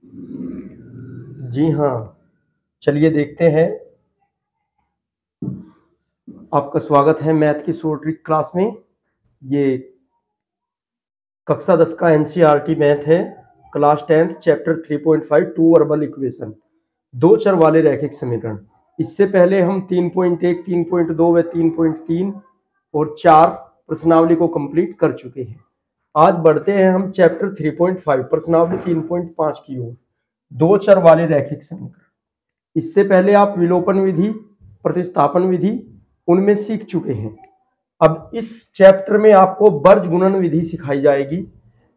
जी हाँ, चलिए देखते हैं। आपका स्वागत है मैथ की शॉर्ट ट्रिक क्लास में। ये कक्षा 10 का एनसीईआरटी मैथ है, class 10 chapter 3.5 two variable equation, दो चर वाले रैखिक समीकरण। इससे पहले हम 3.1, 3.2 व 3.3 और 4 प्रश्नावली को कंप्लीट कर चुके हैं। आज बढ़ते हैं हम चैप्टर 3.5 प्रश्नावली 3.5 की ओर, दो चर वाले रैखिक समीकरण। इससे पहले आप विलोपन विधि, प्रतिस्थापन विधि उनमें सीख चुके हैं। अब इस चैप्टर में आपको वर्ज गुणन विधि सिखाई जाएगी।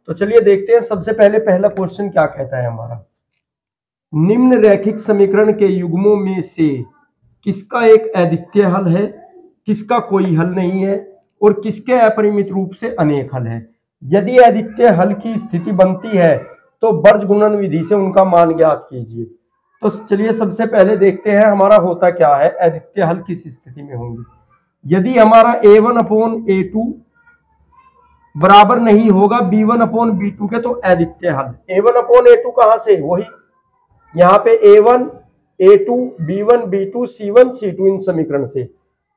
तो चलिए देखते हैं। सबसे पहले पहला क्वेश्चन क्या कहता है हमारा, निम्न रैखिक समीकरण के युग्मों में से किसका एक अद्वितीय हल है, किसका कोई हल नहीं है और किसके अपरिमित रूप से अनेक हल है। यदि अद्वितीय हल की स्थिति बनती है तो वर्ज गुणन विधि से उनका मान ज्ञात कीजिए। तो चलिए सबसे पहले देखते हैं हमारा होता क्या है, अद्वितीय हल किस स्थिति में होंगे। यदि हमारा a1/a2 बराबर नहीं होगा b1/b2 के तो अद्वितीय हल। a1/a2 कहां से, वही यहाँ पे a1 a2 b1 b2 c1 c2 इन समीकरण से।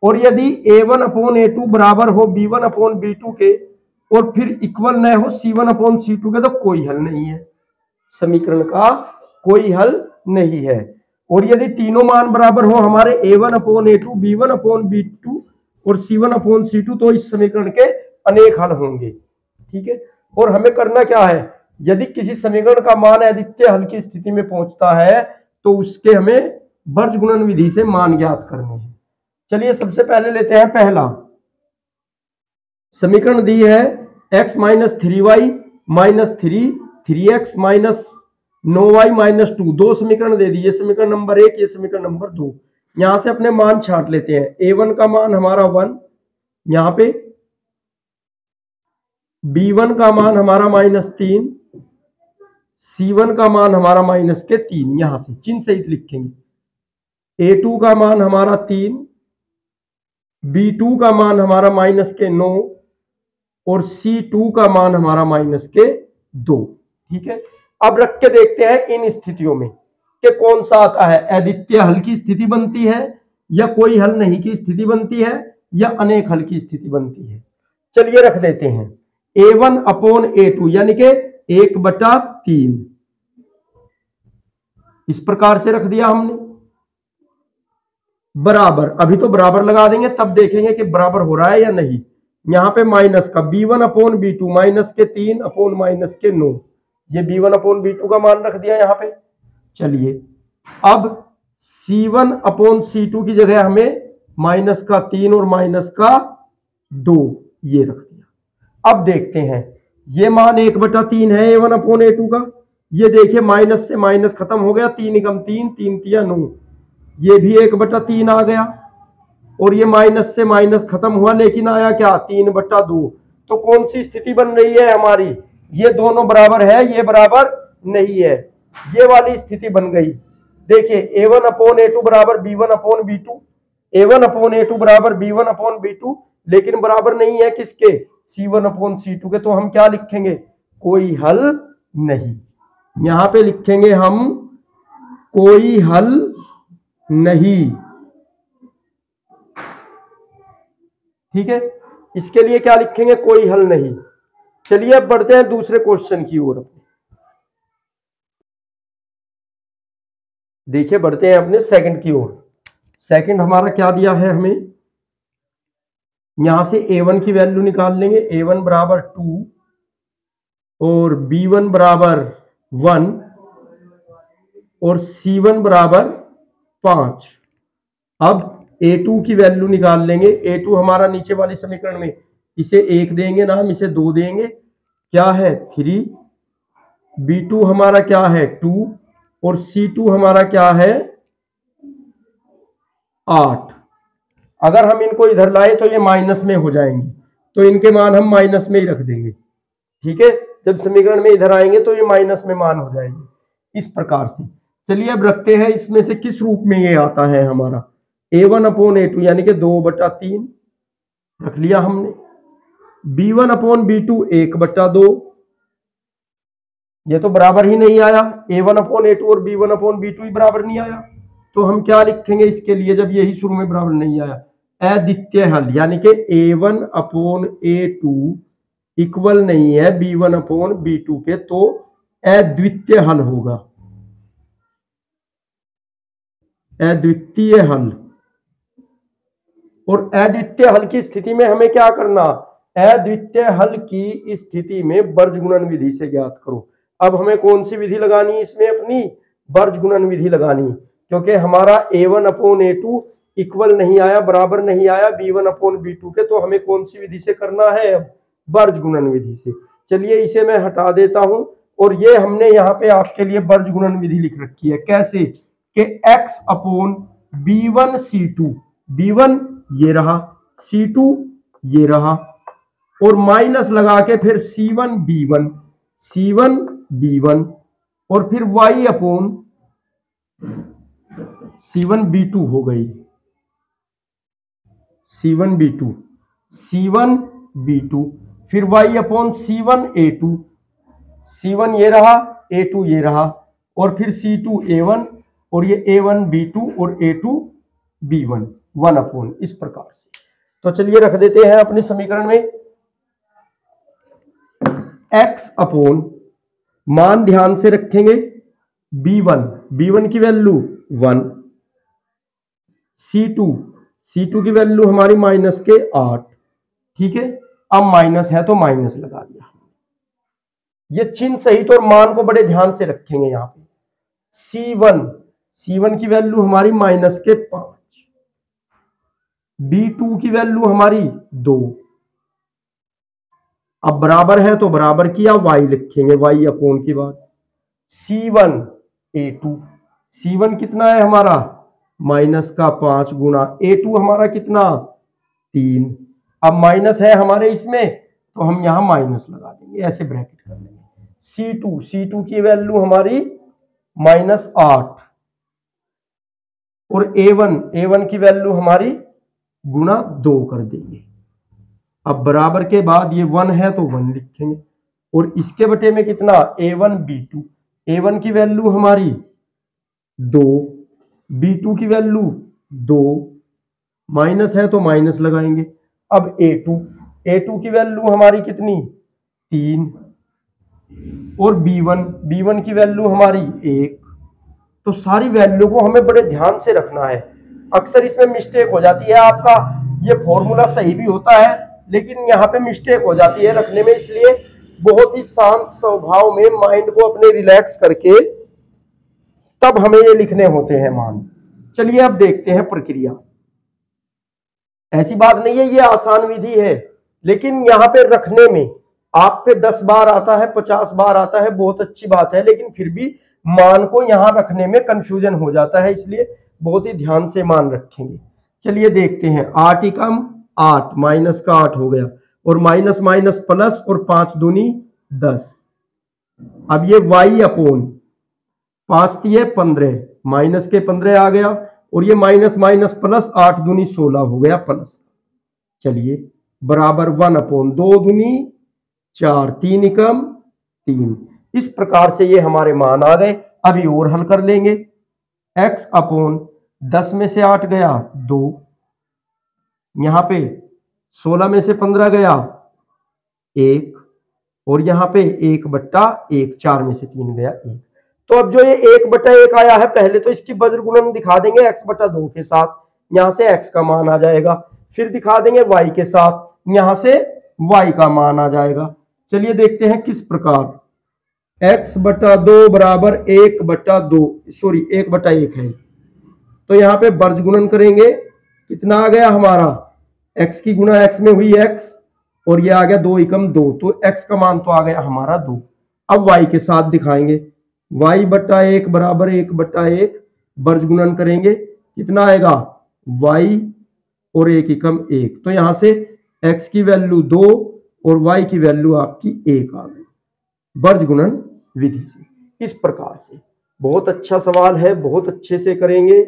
और यदि a1/a2 बराबर हो b1/b2 के और फिर इक्वल न हो c1/c2 के तो कोई हल नहीं है, समीकरण का कोई हल नहीं है। और यदि तीनों मान बराबर हो हमारे a1/a2 b1/b2 और c1/c2 तो इस समीकरण के अनेक हल होंगे। ठीक है। और हमें करना क्या है, यदि किसी समीकरण का मान अद्वितीय हल की स्थिति में पहुंचता है तो उसके हमें वर्ज गुणन विधि से मान ज्ञात करने हैं। चलिए सबसे पहले लेते हैं पहला समीकरण दी है x minus 3y minus 3x minus 9y minus 2। दो समीकरण दे दिए, समीकरण नंबर 1, ये समीकरण नंबर 2। यहां से अपने मान छांट लेते हैं। a1 का मान हमारा 1, यहां पे b1 का मान हमारा -3, c1 का मान हमारा -3। यहां से चिन्ह सहित लिखेंगे। a2 का मान हमारा 3, b2 का मान हमारा -9 और c2 का मान हमारा -2। ठीक है। अब रख के देखते हैं इन स्थितियों में कि कौन सा आता है, अद्वितीय हल की स्थिति बनती है या कोई हल नहीं की स्थिति बनती है या अनेक हल की स्थिति बनती है। चलिए रख देते हैं a1/a2 यानी कि 1/3 इस प्रकार से रख दिया हमने, बराबर। अभी तो बराबर लगा देंगे तब देखेंगे कि बराबर हो रहा है या नहीं। यहां पे माइनस का b1/b2 -3/9, ये b1/b2 का मान रख दिया यहां पे। चलिए अब c1/c2 की जगह हमें -3 और -2 ये रख दिया। अब देखते हैं ये मान 1/3 है a1/a2 का। ये देखिए माइनस से माइनस खत्म हो गया, 3 एकम 3, 3 तिया 9, ये भी 1/3 आ गया। और ये माइनस से माइनस खत्म हुआ लेकिन आया क्या, 3/2। तो कौन सी स्थिति बन रही है हमारी, ये दोनों बराबर है, ये बराबर नहीं है, ये वाली स्थिति बन गई। देखिए a1/a2 बराबर b1/b2, a1/a2 बराबर b1/b2, लेकिन बराबर नहीं है किसके, c1/c2 के। तो हम क्या लिखेंगे, कोई हल नहीं। यहां पे लिखेंगे हम कोई हल नहीं। ठीक है, इसके लिए क्या लिखेंगे, कोई हल नहीं। चलिए अब बढ़ते हैं दूसरे क्वेश्चन की ओर। देखिए बढ़ते हैं अपने सेकंड की ओर। सेकंड हमारा क्या दिया है हमें, यहां से a1 की वैल्यू निकाल लेंगे। a1 बराबर 2 और b1 बराबर 1 और c1 बराबर 5। अब a2 की वैल्यू निकाल लेंगे। a2 हमारा नीचे वाली समीकरण में, इसे 1 देंगे नाम, इसे 2 देंगे, क्या है 3, b2 हमारा क्या है 2 और c2 हमारा क्या है 8। अगर हम इनको इधर लाए तो ये माइनस में हो जाएंगे, तो इनके मान हम माइनस में ही रख देंगे। ठीक है, जब समीकरण में इधर आएंगे तो ये माइनस में मान हो जाएंगे इस प्रकार से। चलिए अब रखते हैं इसमें से किस रूप में ये आता है हमारा, a1/a2 यानी कि 2/3 रख लिया हमने, b1/b2 1/2 ये तो बराबर ही नहीं आया, a1/a2 और b1/b2 ही बराबर नहीं आया। तो हम क्या लिखेंगे इसके लिए जब यही शुरू में बराबर नहीं आया? अद्वितीय हल, यानी कि a1/a2 इक्वल नहीं है b1/b2 के, तो अद्वितीय हल होगा, अद्वितीय हल। और अद्वितीय हल की स्थिति में हमें क्या करना? अद्वितीय हल की स्थिति में बर्जगुणन विधि से ज्ञात करो। अब हमें कौन सी विधि लगानी इसमें? अपनी बर्जगुणन विधि लगानी, क्योंकि हमारा a1/a2 इक्वल नहीं आया, बराबर नहीं आया b1/b2 के, तो हमें कौन सी विधि से करना है? बर्जगुणन विधि से। चलिए इसे मैं हटा देता हूं, और ये हमने यहाँ पे आपके लिए बर्जगुणन विधि लिख रखी है। कैसे? कि x/b1c2, b1 ये रहा, c2 ये रहा, और माइनस लगा के फिर c1b1, c1b1, और फिर y/c1b2 हो गई, c1b2, c1b2, फिर y/c1a2, c1 ये रहा, a2 ये रहा, और फिर c2a1, और ये a1b2 और a2b1, 1/, इस प्रकार से। तो चलिए रख देते हैं अपने समीकरण में x/, मान ध्यान से रखेंगे, b1 की वैल्यू 1, c2 की वैल्यू हमारी -8, ठीक है। अब माइनस है तो माइनस लगा दिया, ये चिन्ह सहित और मान को बड़े ध्यान से रखेंगे। यहां पे c1 की वैल्यू हमारी -5, b2 की वैल्यू हमारी 2, अब बराबर है तो बराबर किया, y लिखेंगे, y/, की बात, c1 कितना है हमारा? -5 गुणा a2 हमारा कितना? 3। अब माइनस है हमारे इसमें, तो हम यहां माइनस लगा देंगे, ऐसे ब्रैकेट कर लेंगे। c2 की वैल्यू हमारी -8, और a1 की वैल्यू हमारी गुणा 2 कर देंगे। अब बराबर के बाद ये 1 है तो 1 लिखेंगे, और इसके बटे में कितना? a1 की वैल्यू हमारी 2, b2 की वैल्यू 2, माइनस है तो माइनस लगाएंगे। अब a2 की वैल्यू हमारी कितनी? 3, और b1 की वैल्यू हमारी 1। तो सारी वैल्यू को हमें बड़े ध्यान से रखना है। अक्सर इसमें मिस्टेक हो जाती है, आपका ये फॉर्मूला सही भी होता है लेकिन यहाँ पे मिस्टेक हो जाती है रखने में, इसलिए बहुत ही शांत स्वभाव में माइंड को अपने रिलैक्स करके तब हमें ये लिखने होते हैं मान। चलिए अब देखते हैं प्रक्रिया। ऐसी बात नहीं है, ये आसान विधि है, लेकिन यहाँ पे रखने में आप पे 10 बार आता है, 50 बार आता है, बहुत अच्छी बात है, लेकिन फिर भी मान को यहां रखने में कंफ्यूजन हो जाता है, इसलिए बहुत ही ध्यान से मान रखेंगे। चलिए देखते हैं, 8 एकम 8, माइनस का 8 हो गया, और माइनस माइनस प्लस, और 5 दूनी 10। अब ये y/, 5 दिए 15, माइनस के 15 आ गया, और ये माइनस माइनस प्लस, 8 दूनी 16 हो गया प्लस। चलिए बराबर 1/, 2 दूनी 4, 3 एकम 3। इस प्रकार से ये हमारे मान आ गए। अभी और हल कर लेंगे। x/, 10 में से 8 गया 2, यहां पे 16 में से 15 गया 1, और यहां पे 1/1, 4 में से 3 गया 1। तो अब जो ये 1/1 आया है, पहले तो इसकी वज्र गुणन दिखा देंगे x/2 के साथ, यहां से x का मान आ जाएगा, फिर दिखा देंगे y के साथ, यहां से y का मान आ जाएगा। चलिए देखते हैं किस प्रकार। x/2 बराबर 1/2, सॉरी 1/1 है, तो यहाँ पे वर्ज गुणन करेंगे, कितना आ गया हमारा? x की गुणा x में हुई x, और ये आ गया 2 एकम 2, तो x का मान तो आ गया हमारा 2। अब y के साथ दिखाएंगे, y/1 बराबर 1/1, वर्ज गुणन करेंगे, कितना आएगा? y और 1 एकम 1, तो यहां से x की वैल्यू 2 और y की वैल्यू आपकी 1 आ गई वर्ज गुणन विधि से। इस प्रकार से बहुत अच्छा सवाल है, बहुत अच्छे से करेंगे।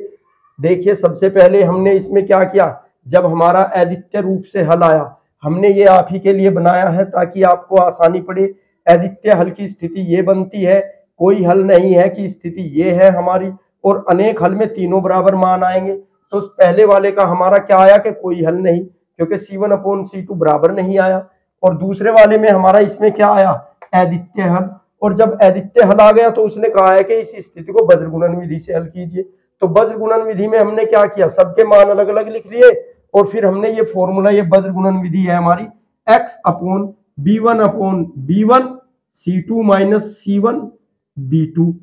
देखिए सबसे पहले हमने इसमें क्या किया, जब हमारा अद्वितीय रूप से हल आया, हमने ये आप ही के लिए बनाया है ताकि आपको आसानी पड़े। अद्वितीय हल की स्थिति ये बनती है, कोई हल नहीं है कि स्थिति ये है हमारी, और अनेक हल में तीनों बराबर मान आएंगे। तो उस पहले वाले का हमारा क्या आया कि कोई हल नहीं, क्योंकि C1/C2 बराबर नहीं आया। और दूसरे वाले में हमारा इसमें क्या आया, अद्वितीय हल। और जब अद्वितीय हल आ गया तो उसने कहा है कि इस स्थिति को वज्र गुणन विधि से हल कीजिए। तो वज्र गुणन विधि में हमने क्या किया, सबके मान अलग अलग लिख लिए, और फिर हमने ये फॉर्मूला, ये वज्र गुणन विधि है हमारी, x/b1/b1 C2 - C1 B2।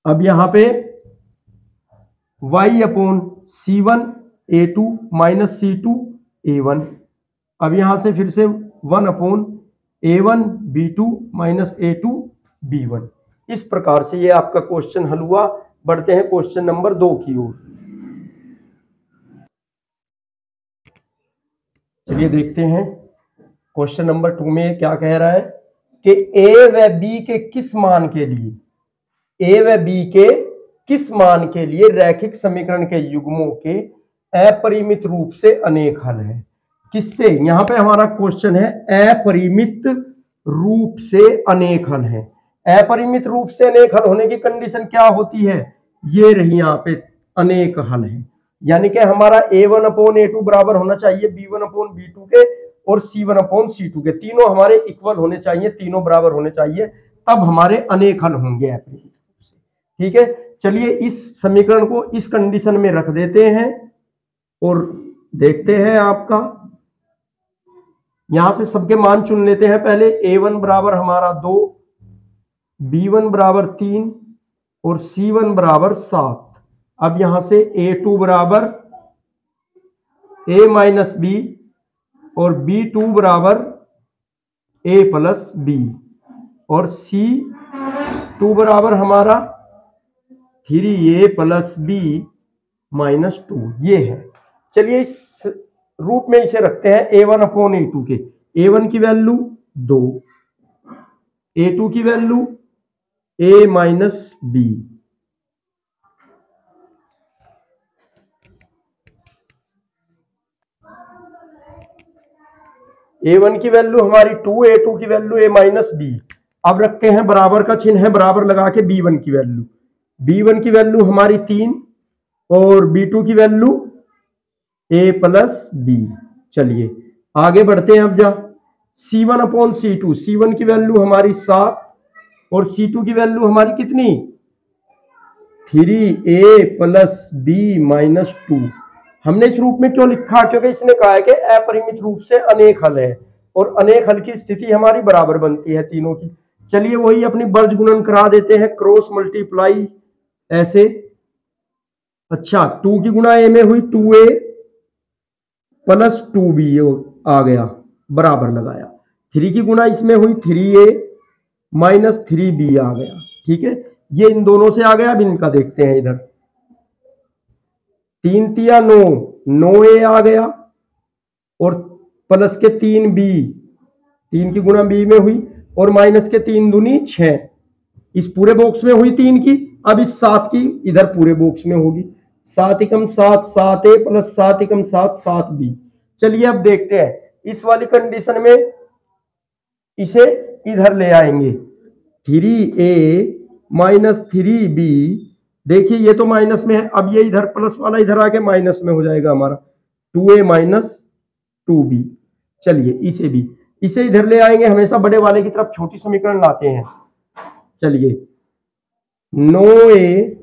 अब यहां पे y/C1 A2 - C2 A1। अब यहां से फिर से 1/A1 B2 - A2 B1। इस प्रकार से ये आपका क्वेश्चन हल हुआ। बढ़ते हैं क्वेश्चन नंबर 2 की ओर। चलिए देखते हैं क्वेश्चन नंबर 2 में क्या कह रहा है कि a व b के किस मान के लिए, a व b के किस मान के लिए रैखिक समीकरण के युग्मों के अपरिमित रूप से अनेक हल है। किससे, यहां पे हमारा क्वेश्चन है अपरिमित रूप से अनेक हल है। अपरिमित रूप से अनेक हल होने की कंडीशन क्या होती है, ये रही यहां पे अनेक हल है, यानी कि हमारा A1/A2 बराबर होना चाहिए B1/B2 के और C1/C2 के, तीनों हमारे इक्वल होने चाहिए, तीनों बराबर होने चाहिए, तब हमारे अनेक हल होंगे अपरिमित रूप से। ठीक है, चलिए इस समीकरण को इस कंडीशन में रख देते हैं और देखते हैं आपका, यहां से सबके मान चुन लेते हैं। पहले A1 बराबर हमारा 2, B1 बराबर 3 और C1 बराबर 7। अब यहां से A2 बराबर A - B और B2 बराबर A + B और C2 बराबर हमारा 3A + B - 2, ये है। चलिए इस रूप में इसे रखते हैं A1/A2 के। A1 की वैल्यू 2, A2 की वैल्यू A - B, A1 की वैल्यू हमारी 2, A2 की वैल्यू A - B। अब रखते हैं बराबर का चिन्ह है, बराबर लगा के B1 की वैल्यू, B1 की वैल्यू हमारी 3 और B2 की वैल्यू A + B। चलिए आगे बढ़ते हैं। अब जा C1/C2, C1 की वैल्यू हमारी 7 और C2 की वैल्यू हमारी कितनी, 3A + B - 2। हमने इस रूप में क्यों लिखा, क्योंकि इसने कहा है कि अपरिमित रूप से अनेक हल है और अनेक हल की स्थिति हमारी बराबर बनती है तीनों की। चलिए वही अपनी वर्ज गुणन करा देते हैं, क्रॉस मल्टीप्लाई ऐसे। अच्छा, 2 की गुणा A में हुई 2A + 2B आ गया, बराबर लगाया। 3 की गुणा इसमें हुई 3A - 3B आ गया। ठीक है, ये इन दोनों से आ गया। अब इनका देखते हैं, इधर 3 तिया 9, 9A आ गया और प्लस के 3B, 3 की गुणा B में हुई और माइनस के 3 दूनी 6, इस पूरे बॉक्स में हुई 3 की। अब इस 7 की इधर पूरे बॉक्स में होगी, 7 × 7 7A + 7 × 7 7B। चलिए अब देखते हैं, इस वाली कंडीशन में इसे इधर ले आएंगे, 3A - 3B। देखिए ये तो माइनस में है, अब ये इधर प्लस वाला इधर आके माइनस में हो जाएगा हमारा, 2A - 2B। चलिए इसे इधर ले आएंगे, हमेशा बड़े वाले की तरफ छोटी समीकरण लाते हैं। चलिए 9A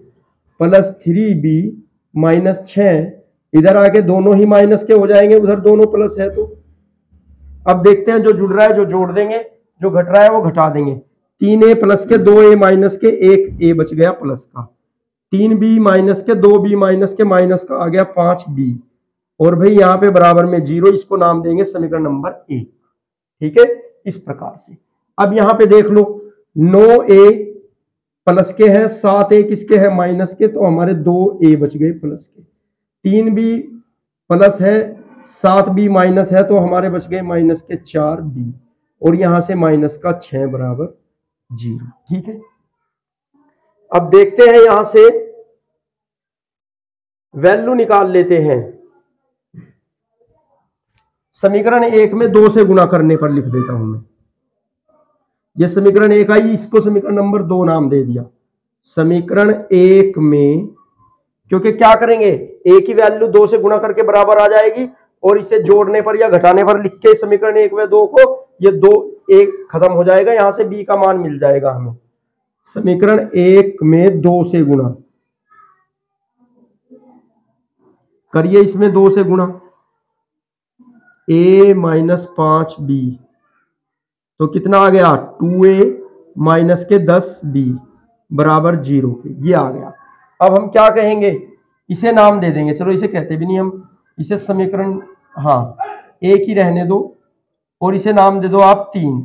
+ 3B - 6, इधर आके दोनों ही माइनस के हो जाएंगे, उधर दोनों प्लस है। तो अब देखते हैं, जो जुड़ रहा है जो जोड़ देंगे, जो घट रहा है वो घटा देंगे। 3A प्लस के 2A माइनस के 1A बच गया प्लस का, 3B माइनस के 2B माइनस के माइनस का आ गया 5B, और भाई यहाँ पे बराबर में 0, इसको नाम देंगे समीकरण नंबर 1। ठीक है, इस प्रकार से। अब यहाँ पे देख लो, 9A प्लस के है, 7A किसके है, माइनस के, तो हमारे 2A बच गए प्लस के, 3B प्लस है, 7B माइनस है, तो हमारे बच गए माइनस के 4B, और यहां से माइनस का 6 बराबर 0। ठीक है, अब देखते हैं, यहां से वैल्यू निकाल लेते हैं। समीकरण 1 में 2 से गुणा करने पर लिख देता हूं मैं, ये समीकरण 1 आई, इसको समीकरण नंबर 2 नाम दे दिया। समीकरण 1 में क्योंकि क्या करेंगे, a की वैल्यू 2 से गुणा करके बराबर आ जाएगी और इसे जोड़ने पर या घटाने पर लिख के समीकरण 1 व 2 को, ये 2 1 खत्म हो जाएगा, यहां से b का मान मिल जाएगा हमें। समीकरण 1 में 2 से गुणा करिए, इसमें 2 से गुणा, a माइनस 5b तो कितना आ गया, 2a माइनस के 10b बराबर 0 के, ये आ गया। अब हम क्या कहेंगे, इसे नाम दे देंगे, चलो इसे कहते भी नहीं हम, इसे समीकरण, हाँ एक ही रहने दो और इसे नाम दे दो आप 3,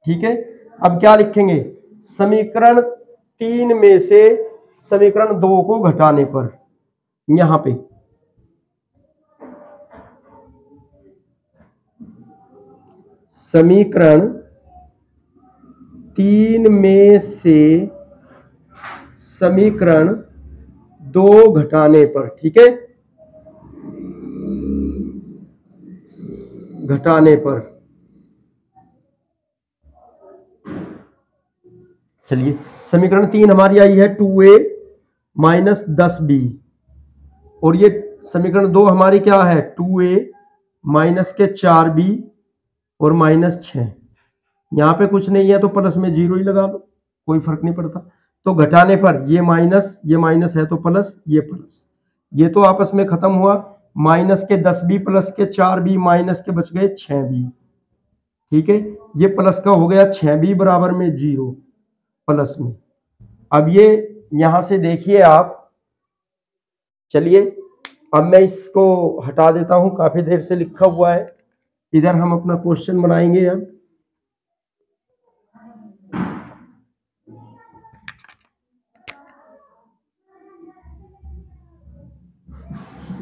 ठीक है। अब क्या लिखेंगे, समीकरण 3 में से समीकरण 2 को घटाने पर, यहां पे समीकरण 3 में से समीकरण 2 घटाने पर, ठीक है, घटाने पर, चलिए समीकरण 3 हमारी आई है 2a माइनस 10b और ये समीकरण 2 हमारी क्या है, 2a माइनस के 4b और माइनस 6। यहाँ पे कुछ नहीं है तो प्लस में 0 ही लगा लो, कोई फर्क नहीं पड़ता। तो घटाने पर ये माइनस है तो प्लस, ये प्लस, ये तो आपस में खत्म हुआ, माइनस के 10b प्लस के 4b माइनस के बच गए 6b, ठीक है। ये प्लस का हो गया 6b बराबर में 0 प्लस में। अब ये यहां से देखिए आप, चलिए अब मैं इसको हटा देता हूं, काफी देर से लिखा हुआ है, इधर हम अपना क्वेश्चन बनाएंगे। अब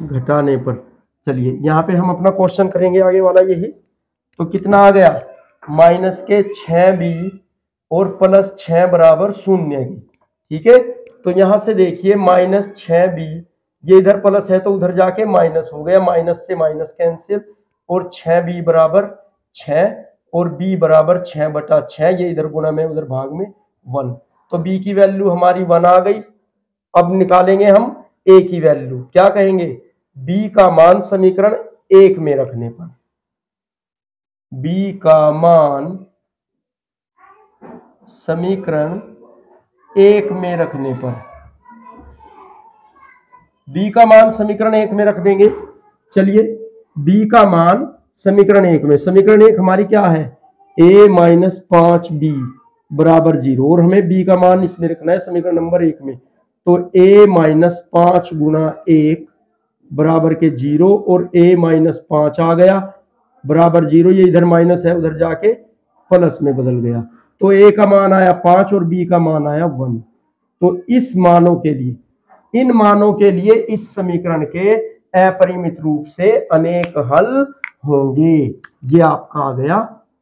घटाने पर, चलिए यहाँ पे हम अपना क्वेश्चन करेंगे आगे वाला यही। तो कितना आ गया, माइनस के 6b और प्लस 6 बराबर 0 की, ठीक है। तो यहां से देखिए माइनस 6b, ये इधर प्लस है तो उधर जाके माइनस हो गया, माइनस से माइनस कैंसिल, और 6b बराबर 6 और b बराबर 6/6, ये इधर गुणा में उधर भाग में 1, तो b की वैल्यू हमारी 1 आ गई। अब निकालेंगे हम a की वैल्यू, क्या कहेंगे, b का मान समीकरण 1 में रखने पर, b का मान समीकरण 1 में रखने पर, b का मान समीकरण 1 में रख देंगे। चलिए b का मान समीकरण 1 में, समीकरण 1 हमारी क्या है, a माइनस 5b बराबर 0, और हमें b का मान इसमें रखना है समीकरण नंबर 1 में। तो a माइनस 5 गुणा 1 बराबर के 0 और a माइनस 5 आ गया बराबर 0, ये इधर माइनस है उधर जाके प्लस में बदल गया, तो a का मान आया 5 और b का मान आया 1। तो इस मानों के लिए, इन मानों के लिए इस समीकरण के अपरिमित रूप से अनेक हल होंगे, ये आपका आ गया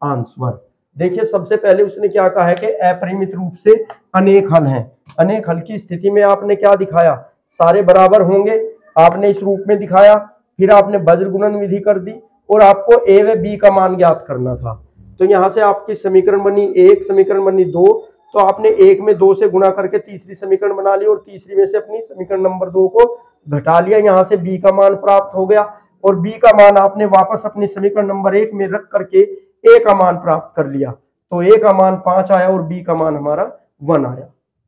आंसर। देखिए सबसे पहले उसने क्या कहा है कि अपरिमित रूप से अनेक हल हैं। अनेक हल की स्थिति में आपने क्या दिखाया, सारे बराबर होंगे, आपने इस रूप में दिखाया, फिर आपने वज्र गुणन विधि कर दी और आपको a व b का मान ज्ञात करना था। तो यहां से आपकी समीकरण बनी 1, समीकरण बनी 2, तो आपने 1 में 2 से गुणा करके तीसरी समीकरण बना ली और तीसरी में से अपनी समीकरण नंबर 2 को घटा लिया, यहां से b का मान प्राप्त हो गया और b का मान आपने वापस अपनी समीकरण नंबर 1 में रख करके a का मान प्राप्त कर लिया, तो a का मान 5 आया और b का मान हमारा 1 आया,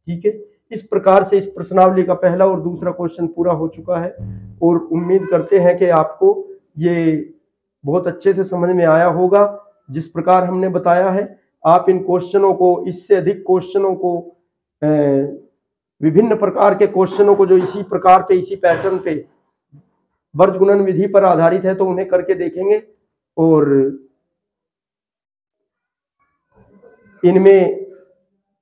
ठीक है। इस प्रकार से इस प्रश्नावली का पहला और दूसरा क्वेश्चन पूरा हो चुका है और उम्मीद करते हैं कि आपको ये बहुत अच्छे से समझ में आया होगा। जिस प्रकार हमने बताया है, आप इन क्वेश्चनों को, इससे अधिक क्वेश्चनों को, विभिन्न प्रकार के क्वेश्चनों को जो इसी प्रकार के इसी पैटर्न पे वर्ग गुणन विधि पर आधारित है, तो उन्हें करके देखेंगे और इनमें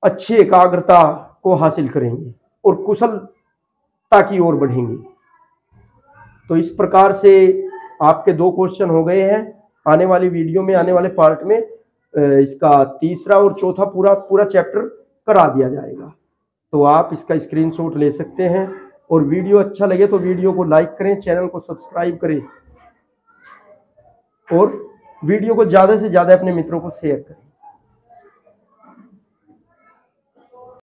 अच्छी एकाग्रता को हासिल करेंगे और कुशलता की ओर बढ़ेंगे। तो इस प्रकार से आपके 2 क्वेश्चन हो गए हैं। आने वाली वीडियो में, आने वाले पार्ट में इसका तीसरा और चौथा पूरा चैप्टर करा दिया जाएगा, तो आप इसका स्क्रीनशॉट ले सकते हैं। और वीडियो अच्छा लगे तो वीडियो को लाइक करें, चैनल को सब्सक्राइब करें और वीडियो को ज़्यादा से ज़्यादा अपने मित्रों को शेयर करें।